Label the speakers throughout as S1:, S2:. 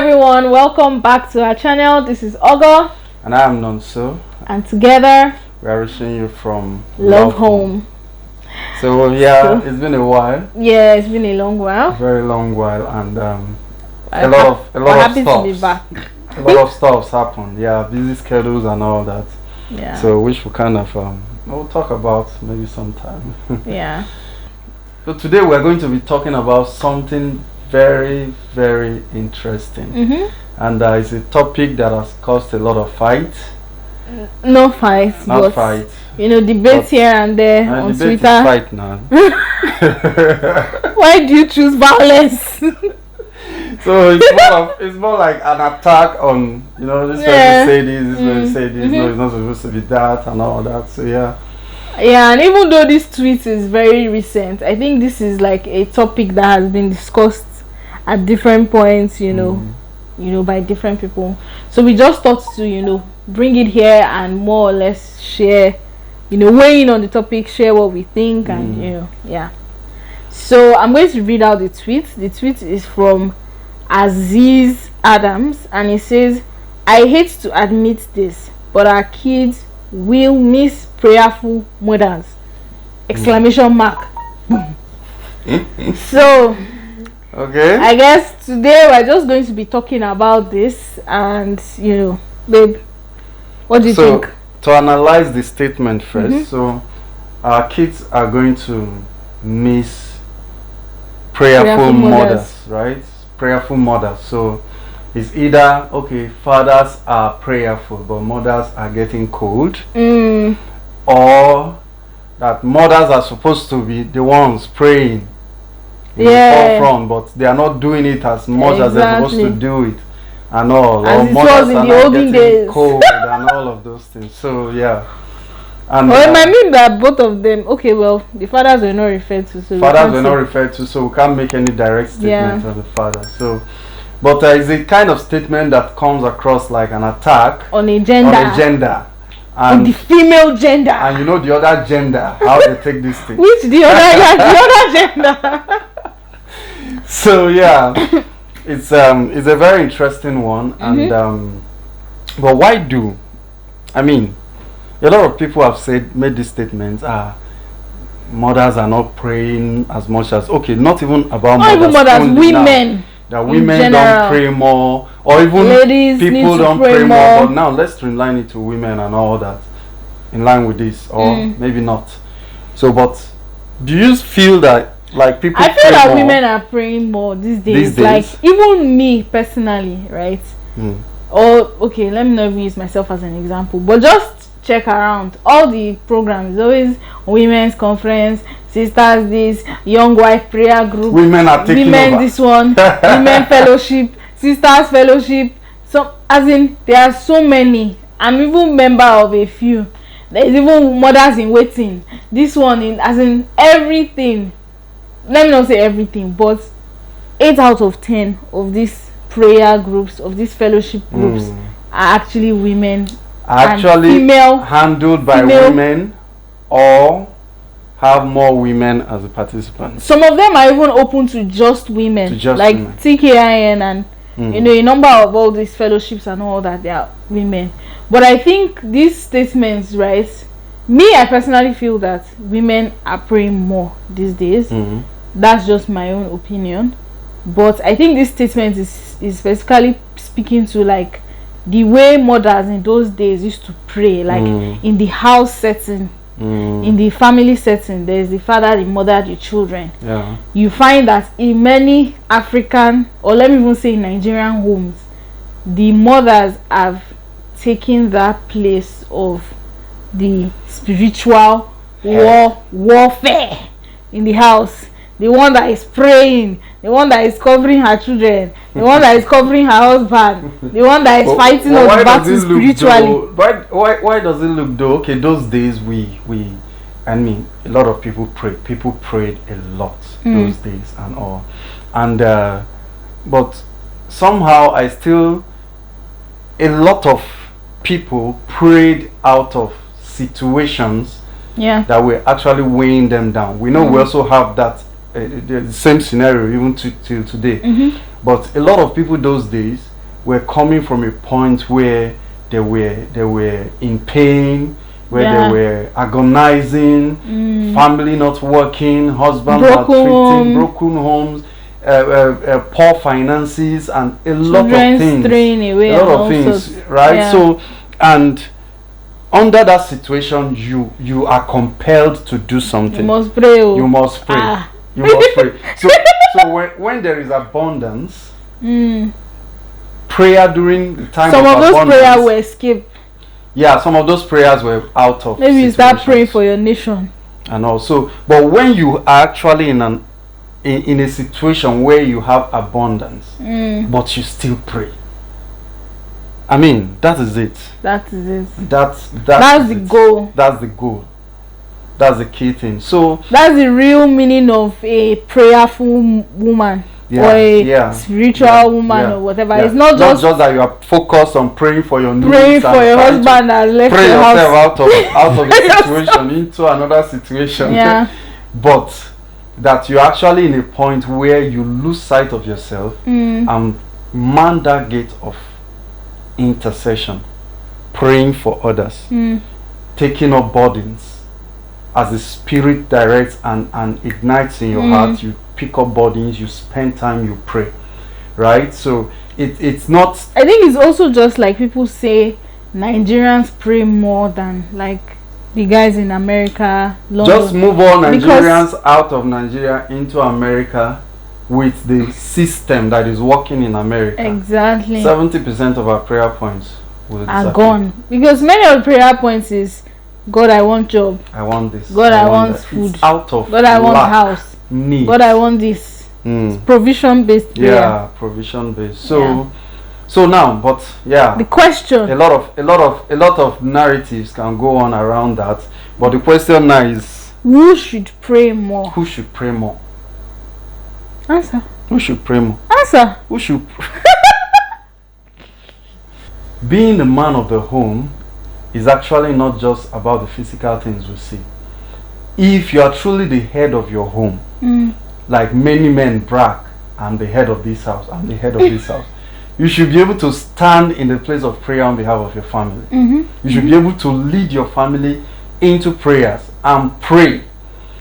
S1: everyone, welcome back to our channel. This is Ogo
S2: and I am Nonso,
S1: and together
S2: we are reaching you from
S1: Love Home.
S2: So it's been a while.
S1: Yeah, it's been a long while.
S2: Very long while, and
S1: a lot of stuff. To be back.
S2: A lot of stuff's happened. Yeah, busy schedules and all that.
S1: Yeah.
S2: So which we kind of we'll talk about maybe sometime.
S1: Yeah.
S2: So today we're going to be talking about something very, very interesting, and it's a topic that has caused a lot of fights.
S1: No fights,
S2: not fights.
S1: You know, debates here and there on
S2: debate
S1: Twitter.
S2: Is fight now.
S1: Why do you choose violence?
S2: So it's more like an attack on, you know, this person say this person say this. No, it's not supposed to be that and all that. So yeah,
S1: and even though this tweet is very recent, I think this is like a topic that has been discussed at different points, you know, by different people. So we just thought to, bring it here and more or less share, weigh in on the topic, share what we think, and So I'm going to read out the tweet. The tweet is from Aziz Adams, and it says, "I hate to admit this, but our kids will miss prayerful mothers!" Exclamation mark. So
S2: okay,
S1: I guess today we're just going to be talking about this, and babe, what do you think?
S2: To analyze the statement first, so our kids are going to miss prayerful mothers, right? Prayerful mothers. So it's either fathers are prayerful but mothers are getting cold, or that mothers are supposed to be the ones praying in the forefront, but they are not doing it as much as they're supposed to do it, and all.
S1: As
S2: or
S1: it
S2: mothers
S1: was in
S2: are
S1: the
S2: not
S1: olden
S2: getting
S1: days.
S2: cold and all of those things. So and
S1: it might mean that both of them. Okay, well, the fathers were not referred to, so
S2: fathers were not referred to, so we can't make any direct statement on the father. So, but it's a kind of statement that comes across like an attack
S1: on a gender.
S2: And
S1: the female gender,
S2: and the other gender, how they take this thing.
S1: Which the other gender.
S2: So it's a very interesting one, and but why do? I mean, a lot of people have made these statements. Mothers are not praying as much as not even about
S1: not
S2: mothers.
S1: Even mothers, women.
S2: That women don't pray more, or even
S1: ladies
S2: people don't pray more. But now let's streamline it to women and all that, in line with this, or maybe not. So, but do you feel that like people?
S1: I feel that women are praying more these days. Like even me personally, right? Or let me not even use myself as an example, but just check around all the programs. Always women's conference, sisters this, young wife prayer group,
S2: women are taking over.
S1: This one, women fellowship, sisters fellowship. So as in there are so many. I'm even member of a few. There's even mothers in waiting. This one as in everything. Let me not say everything, but 8 out of 10 of these prayer groups, of these fellowship groups, are actually women.
S2: Actually handled by women, or have more women as a participant.
S1: Some of them are even open to just women, like women. TKIN and a number of all these fellowships and all that, they are women. But I think these statements, right, I personally feel that women are praying more these days. That's just my own opinion, but I think this statement is basically speaking to like the way mothers in those days used to pray, like in the house setting, in the family setting. There's the father, the mother, the children. You find that in many African, or let me even say Nigerian homes, the mothers have taken that place of the spiritual warfare in the house. The one that is praying, the one that is covering her children, the one that is covering her husband, the one that is fighting on the battle spiritually.
S2: Why does it look though? Okay, those days a lot of people prayed. People prayed a lot those days and all, and but somehow a lot of people prayed out of situations that were actually weighing them down. We know we also have that the same scenario even till today. But a lot of people those days, were coming from a point where they were in pain, where they were agonizing, family not working, husband maltreating, broken homes, poor finances, and a lot of things. A lot of things, right? Yeah. So, and under that situation, you are compelled to do something.
S1: You must pray.
S2: You must pray. You must pray. So when there is abundance, prayer during the time of abundance.
S1: Some of those prayers were skipped.
S2: Yeah, some of those prayers were out of.
S1: Maybe you start praying for your nation.
S2: And also, but when you are actually in a situation where you have abundance, but you still pray, I mean, that is it.
S1: That is it.
S2: That's
S1: the goal.
S2: That's the goal. That's the key thing. So
S1: that's the real meaning of a prayerful woman. Or a spiritual woman or whatever. It's not just
S2: that you are focused on praying for your needs,
S1: praying for your husband that left
S2: pray
S1: your
S2: yourself
S1: house.
S2: out of the situation into another situation.
S1: Yeah.
S2: But that you're actually in a point where you lose sight of yourself and man that gate of intercession, praying for others, taking up burdens as the Spirit directs and ignites in your heart. You pick up burdens, you spend time, you pray, right? So it's not.
S1: I think it's also just like people say Nigerians pray more than like the guys in America, London.
S2: Just move all Nigerians out of Nigeria into America with the system that is working in America.
S1: Exactly.
S2: 70% of our prayer points
S1: are gone, because many of the prayer points is God, I want job.
S2: I want this.
S1: God, I want food.
S2: It's out of
S1: God, I want house.
S2: Need.
S1: God, I want this. It's provision based prayer.
S2: Yeah, provision based. So now, but
S1: the question,
S2: a lot of narratives can go on around that, but the question now is,
S1: who should pray more?
S2: Who should pray more?
S1: Answer.
S2: Who should pray more?
S1: Answer.
S2: Who should being the man of the home is actually not just about the physical things we see. If you are truly the head of your home, like many men brag, I'm the head of this house, I'm the head of this house, you should be able to stand in the place of prayer on behalf of your family. You should be able to lead your family into prayers and pray.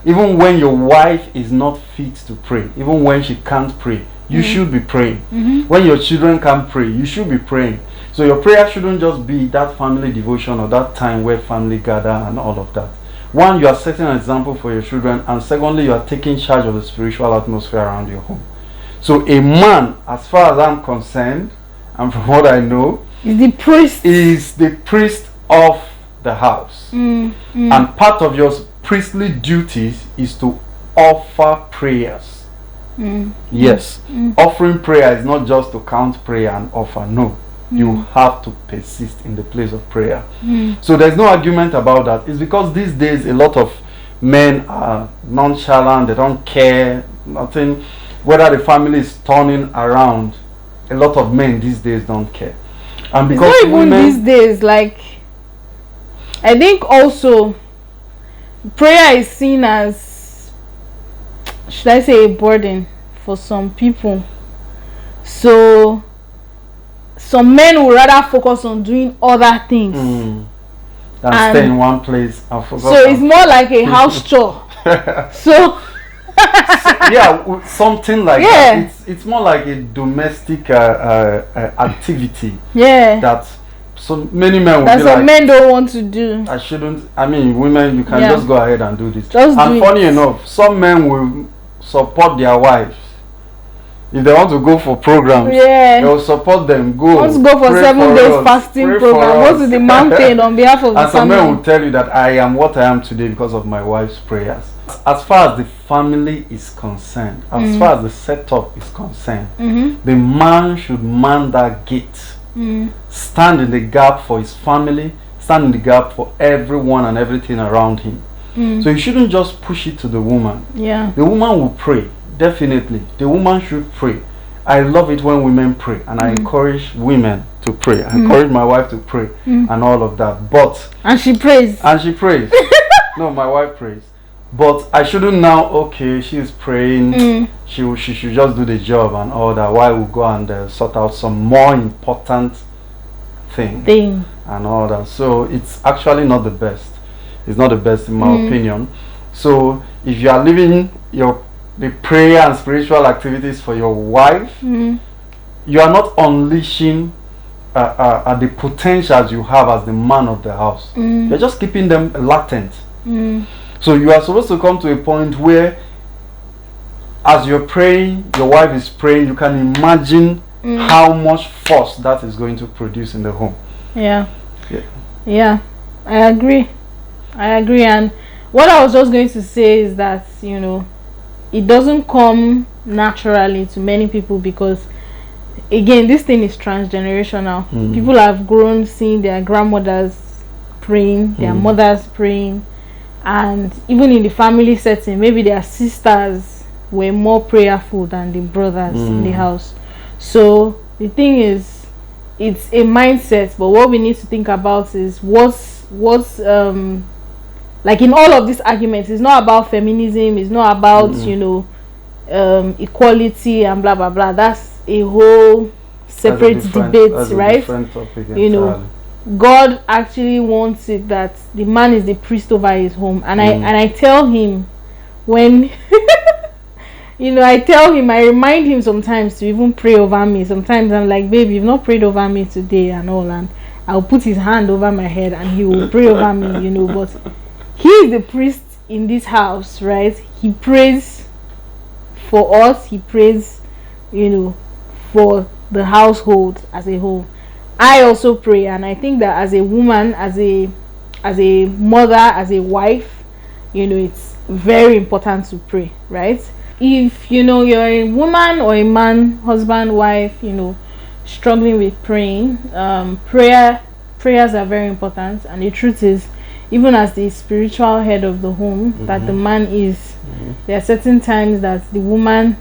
S2: Even when your wife is not fit to pray, even when she can't pray, you should be praying. When your children can't pray, you should be praying. So your prayer shouldn't just be that family devotion or that time where family gather and all of that. One, you are setting an example for your children, and secondly, you are taking charge of the spiritual atmosphere around your home. So a man, as far as I'm concerned, and from what I know,
S1: is the priest
S2: of the house. And part of your priestly duties is to offer prayers. Yes. Offering prayer is not just to count prayer and offer. No. You have to persist in the place of prayer. So there's no argument about that. It's because these days a lot of men are nonchalant, they don't care, nothing, whether the family is turning around. A lot of men these days don't care. And because
S1: it's not even these days, like, I think also prayer is seen as, should I say, a burden for some people. So some men would rather focus on doing other things
S2: than stay in one place and focus.
S1: So it's more like a house chore. So
S2: yeah, something like that. It's more like a domestic activity.
S1: Yeah.
S2: That so many men will
S1: that
S2: be
S1: some
S2: like,
S1: men don't want to do.
S2: I shouldn't. I mean, women, you can just go ahead and do this.
S1: Just
S2: and
S1: do
S2: funny
S1: it.
S2: enough, some men will support their wives. If they want to go for programs, they will support them.
S1: Let's go for 7 days fasting program. Go to the mountain on behalf of the family.
S2: And some men will tell you that I am what I am today because of my wife's prayers. As far as the family is concerned, as far as the setup is concerned, the man should man that gate, stand in the gap for his family, stand in the gap for everyone and everything around him. So you shouldn't just push it to the woman. The woman will pray. Definitely, the woman should pray. I love it when women pray, and I encourage women to pray. I encourage my wife to pray and all of that. And
S1: she prays.
S2: No, my wife prays. But I shouldn't now, okay, she's praying, she should just do the job and all that, while we go and sort out some more important thing and all that. So it's actually not the best. It's not the best in my opinion. So if you are leaving the prayer and spiritual activities for your wife, you are not unleashing the potentials you have as the man of the house. You're just keeping them latent. So you are supposed to come to a point where, as you're praying, your wife is praying, you can imagine how much force that is going to produce in the home.
S1: Yeah, I agree. And what I was just going to say is that, you know, it doesn't come naturally to many people, because again, this thing is transgenerational. People have grown seeing their grandmothers praying, their mothers praying, and even in the family setting, maybe their sisters were more prayerful than the brothers in the house. So the thing is, it's a mindset, but what we need to think about is what's like in all of these arguments, it's not about feminism, it's not about you know, equality and blah blah blah. That's a whole separate debate, right? You know, God actually wants it that the man is the priest over his home, and I tell him when you know, I remind him sometimes to even pray over me. Sometimes I'm like, baby, you've not prayed over me today and all, and I'll put his hand over my head and he will pray over me, you know. But he is the priest in this house, right? He prays for us, he prays, you know, for the household as a whole. I also pray, and I think that as a woman, as a mother, as a wife, you know, it's very important to pray, right? If you know you're a woman or a man, husband, wife, you know, struggling with praying, prayers are very important. And the truth is, even as the spiritual head of the home that the man is, there are certain times that the woman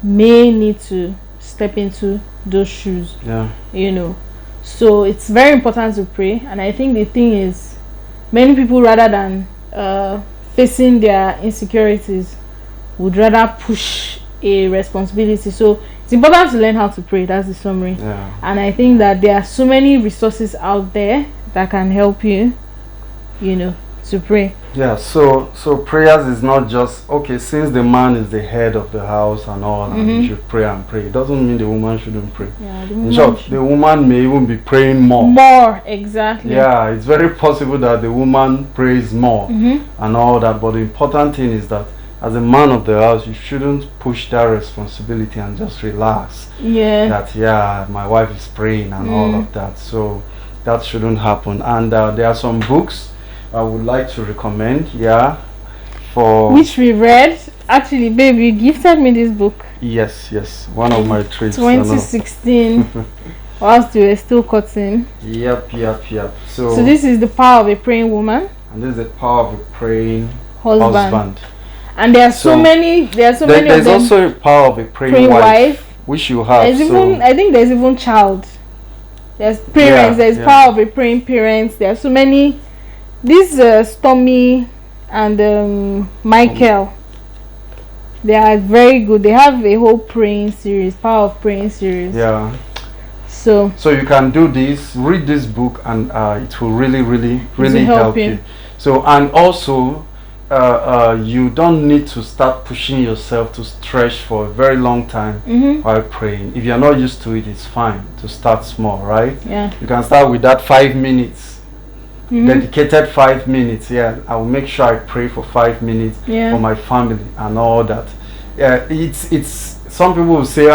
S1: may need to step into those shoes, you know. So it's very important to pray. And I think the thing is, many people, rather than facing their insecurities, would rather push a responsibility. So it's important to learn how to pray. That's the summary. And I think that there are so many resources out there that can help you, you know, to pray. So prayers is not just, okay, since the man is the head of the house and all, and you should pray and pray. It doesn't mean the woman shouldn't pray. In short, the woman may even be praying more. Exactly. It's very possible that the woman prays more and all that, but the important thing is that as a man of the house, you shouldn't push that responsibility and just relax. That my wife is praying and all of that. So that shouldn't happen. And there are some books I would like to recommend, for which we read. Actually, baby, you gifted me this book.
S2: Yes, one of my treats.
S1: 2016, whilst you were still cutting.
S2: Yep. So
S1: this is The Power of a Praying Woman,
S2: and this is The Power of a Praying Husband.
S1: And there are so many. There's
S2: also A Power of a Praying Wife, which you have.
S1: I think there's even Child. There's Parents. There's Power of a Praying Parents. There are so many. This Stormy and Michael, they are very good. They have a whole praying series, Power of Praying series. So you can do this, read this book, and it will really help you. So, and also you don't need to start pushing yourself to stretch for a very long time while praying. If you're not used to it, it's fine to start small, right? You can start with that 5 minutes. Dedicated 5 minutes. I will make sure I pray for 5 minutes for my family and all that. It's some people will say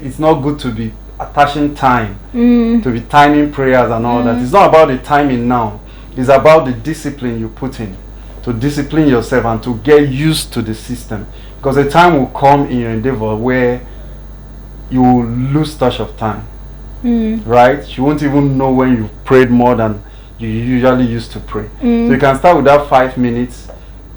S1: it's not good to be attaching time to be timing prayers and all that. It's not about the timing now. It's about the discipline you put in to discipline yourself and to get used to the system, because a time will come in your endeavor where you will lose touch of time, right? You won't even know when you prayed more than you usually used to pray. So you can start with that 5 minutes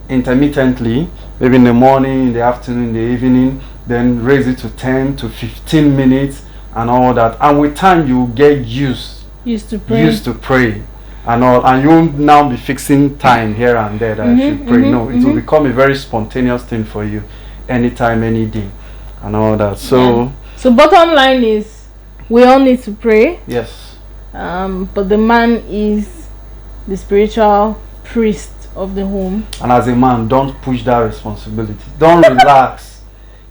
S1: intermittently, maybe in the morning, in the afternoon, in the evening, then raise it to 10 to 15 minutes and all that. And with time, you get used to pray.
S2: and all, and you won't now be fixing time here and there that I should pray. No, it will become a very spontaneous thing for you, anytime, any day, and all that. So
S1: bottom line is, we all need to pray.
S2: Yes.
S1: But the man is the spiritual priest of the home.
S2: And as a man, don't push that responsibility. Don't relax.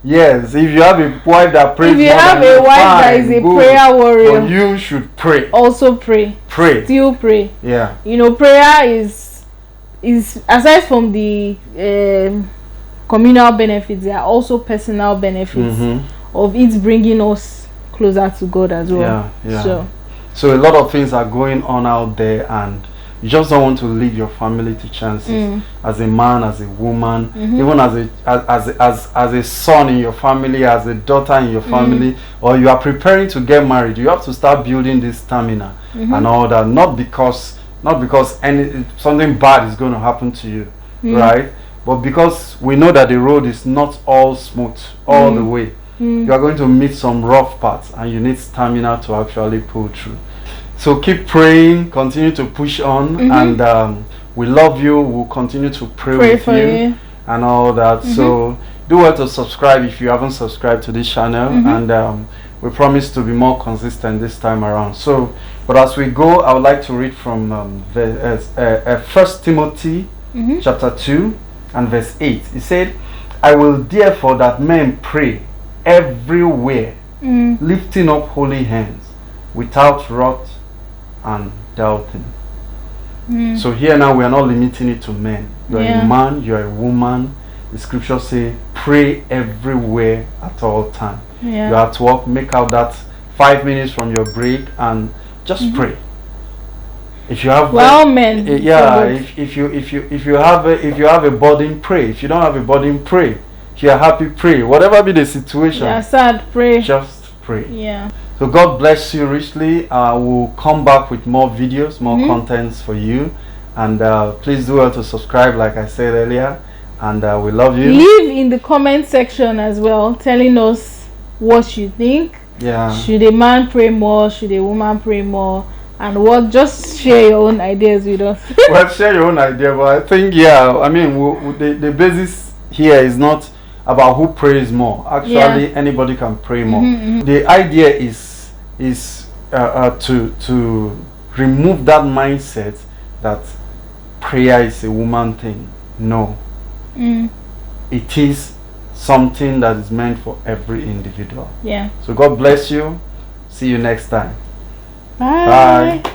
S2: Yes, if you have a wife that prays,
S1: if you have a wife that is a prayer warrior,
S2: but you should pray.
S1: Also pray.
S2: Pray.
S1: Still pray.
S2: Yeah.
S1: You know, prayer is aside from the communal benefits, there are also personal benefits of it bringing us closer to God as well.
S2: Yeah. So a lot of things are going on out there, and you just don't want to leave your family to chances. As a man, as a woman, even as a son in your family, as a daughter in your family, or you are preparing to get married, you have to start building this stamina and all that. Not because something bad is going to happen to you, right? But because we know that the road is not all smooth all the way. You are going to meet some rough parts, and you need stamina to actually pull through. So keep praying, continue to push on, and we love you. We'll continue to pray with you and all that. So do well to subscribe if you haven't subscribed to this channel, and we promise to be more consistent this time around. So, but as we go, I would like to read from 1 Timothy chapter 2 and verse 8. It said, "I will therefore that men pray everywhere, lifting up holy hands, without wrath and doubting." So here now we are not limiting it to men. You are a man, you are a woman. The scriptures say pray everywhere at all time. You are at work, make out that 5 minutes from your break and just pray. If you have
S1: men,
S2: if you have a burden, pray. If you don't have a burden, pray. If you are happy, pray. Whatever be the situation,
S1: sad, pray.
S2: Just pray.
S1: Yeah.
S2: So God bless you richly. We'll come back with more videos, more contents for you, and please do well to subscribe, like I said earlier. And we love you.
S1: Leave in the comment section as well, telling us what you think.
S2: Yeah.
S1: Should a man pray more? Should a woman pray more? And what? Just share your own ideas with us.
S2: Well, share your own idea, but I think I mean the basis here is not about who prays more. Actually, anybody can pray more. The idea is to remove that mindset that prayer is a woman thing. No, it is something that is meant for every individual.
S1: Yeah.
S2: So God bless you. See you next time.
S1: Bye.
S2: Bye.